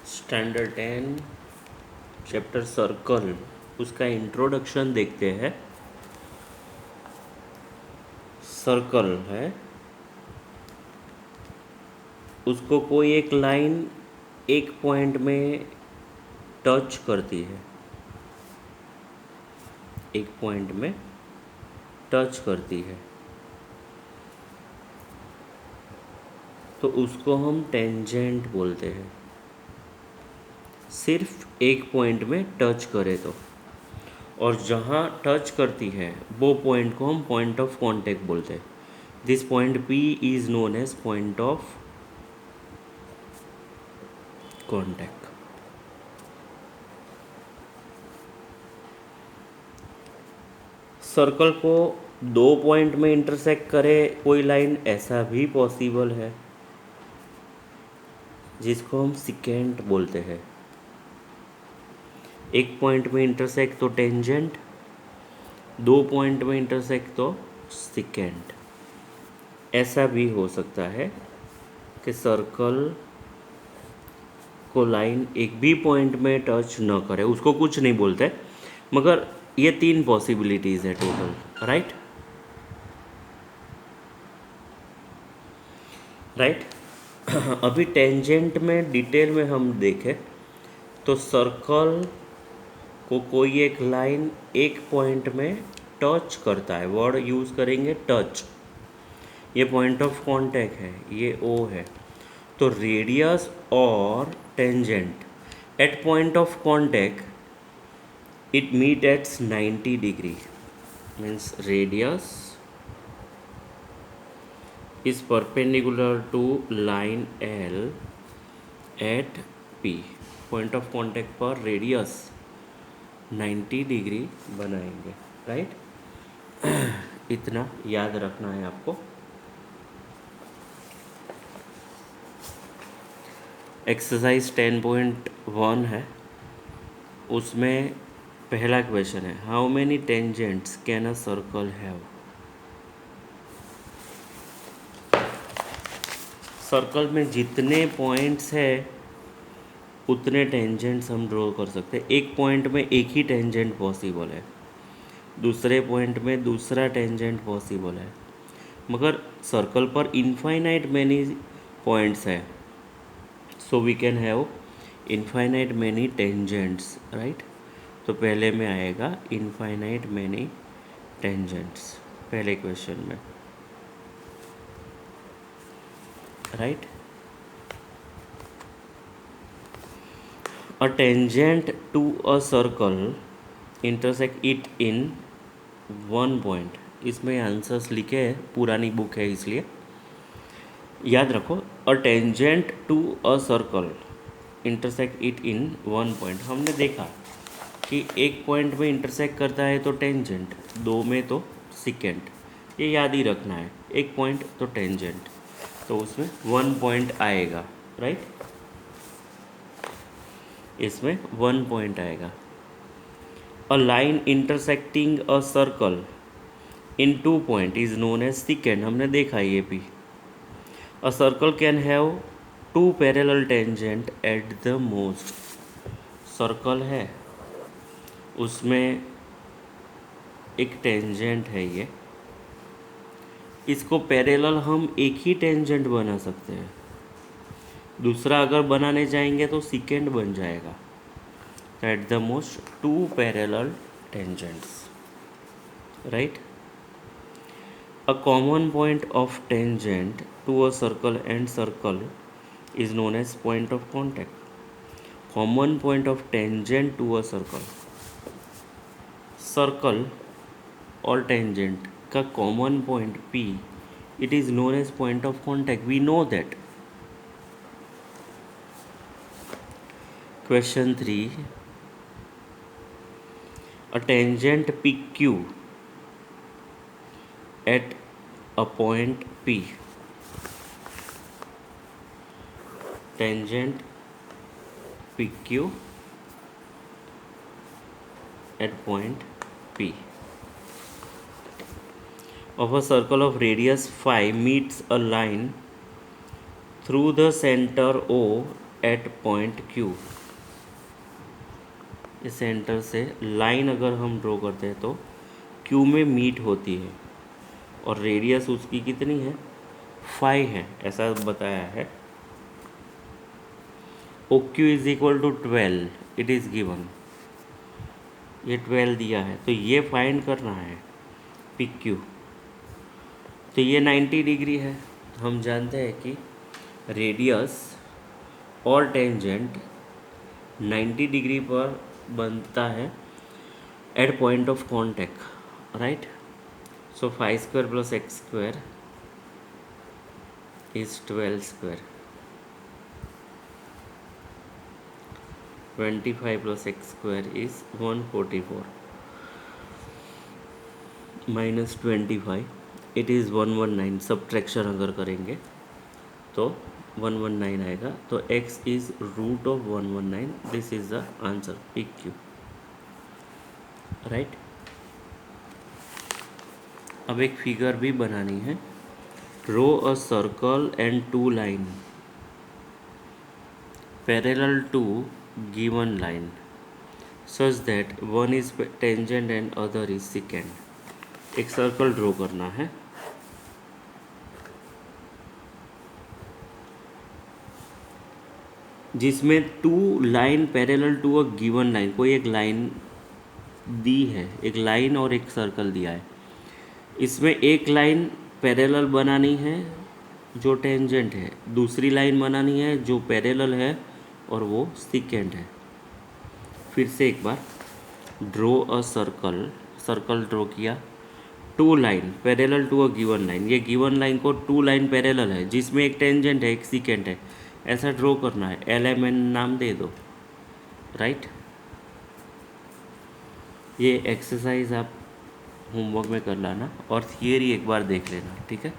Standard 10 chapter circle, उसका introduction देखते हैं। सर्कल है, उसको कोई एक लाइन एक पॉइंट में टच करती है, एक पॉइंट में टच करती है, तो उसको हम टेंजेंट बोलते हैं। सिर्फ एक पॉइंट में टच करे तो, और जहाँ टच करती है वो पॉइंट को हम पॉइंट ऑफ कांटेक्ट बोलते हैं। This point P is known as point of contact. Circle को दो पॉइंट में इंटरसेक्ट करे कोई लाइन, ऐसा भी पॉसिबल है, जिसको हम सिकेंट बोलते हैं। एक पॉइंट में इंटरसेक्ट तो टेंजेंट, दो पॉइंट में इंटरसेक्ट तो सिकेंट। ऐसा भी हो सकता है कि सर्कल को लाइन एक भी पॉइंट में टच न करे, उसको कुछ नहीं बोलते, मगर ये तीन पॉसिबिलिटीज़ है टोटल, राइट। अभी टेंजेंट में डिटेल में हम देखें तो सर्कल को कोई एक लाइन एक पॉइंट में टच करता है, वर्ड यूज़ करेंगे टच। ये पॉइंट ऑफ कांटेक्ट है, ये O है, तो रेडियस और tangent at point of contact it meet at 90 degree, means radius is perpendicular to line L at P। Point of contact पर रेडियस 90 डिग्री बनाएंगे, right. इतना याद रखना है आपको। एक्सरसाइज 10.1 है, उसमें पहला क्वेश्चन है, how many tangents can a circle have. Circle में जितने पॉइंट्स है उतने टेंजेंट्स हम ड्रॉ कर सकते हैं। एक पॉइंट में एक ही टेंजेंट पॉसिबल है, दूसरे पॉइंट में दूसरा टेंजेंट पॉसिबल है, मगर सर्कल पर इनफाइनाइट मैनी पॉइंट्स है, so we can have infinite many tangents, right. तो पहले में आएगा इनफाइनाइट मैनी टेंजेंट्स, पहले क्वेश्चन में, right. A tangent to a circle intersect it in one point। इसमें आंसर्स लिखे हैं, पुरानी बुक है इसलिए याद रखो। A tangent to a circle intersect it in one point. हमने देखा कि एक पॉइंट में इंटरसेक्ट करता है तो टेंजेंट, दो में तो सिकेंट, ये याद ही रखना है। एक पॉइंट तो टेंजेंट, तो उसमें वन पॉइंट आएगा, राइट। इसमें वन पॉइंट आएगा। A line intersecting a circle in two point is known as secant. हमने देखा ये भी। A circle can have two parallel tangent at the most. Circle है, उसमें एक टेंजेंट है, ये इसको पैरेलल हम एक ही टेंजेंट बना सकते हैं, दूसरा अगर बनाने जाएंगे तो सिकेंड बन जाएगा। At the most two parallel tangents, right. A common point of tangent to a circle and circle is known as point of contact. Common point of tangent to a circle, circle और tangent का common point P, it is known as point of contact, we know that. Question 3, a tangent PQ at a point P, tangent PQ at point P of a circle of radius phi meets a line through the center O at point Q। इस centre से line अगर हम draw करते हैं तो Q में meet होती है और रेडियस उसकी कितनी है 5 है, ऐसा बताया है। OQ is equal to 12 it is given, ये 12 दिया है तो ये फाइंड करना है PQ। तो ये 90 डिग्री है, हम जानते हैं कि रेडियस और टेंजेंट 90 डिग्री पर बनता है at point of contact, right. So 5 square plus x square is 12 square, 25 plus x square is 144 minus 25 it is 119। Subtraction अगर करेंगे तो 119 आएगा, तो x is root of 119। This is the answer PQ, right. अब एक फिगर भी बनानी है। Draw a circle and 2 line parallel to given line such that one is tangent and other is secant. एक सर्कल ड्रॉ करना है, जिसमें 2 line parallel to a given line, कोई एक लाइन दी है, एक लाइन और एक सर्कल दिया है। इसमें एक लाइन पैरेलल बनानी है जो टेंजेंट है, दूसरी लाइन बनानी है जो पैरेलल है और वो सेकेंड है। फिर से एक बार, draw a circle, circle draw किया, 2 line parallel to a given line, ये गिवन लाइन को 2 लाइन पैरेलल है जिसमें एक टेंजेंट है एक सेकेंड है, ऐसा ड्रॉ करना है। LMN नाम दे दो, राइट। ये एक्सरसाइज आप होमवर्क में कर लाना और थियरी एक बार देख लेना, ठीक है।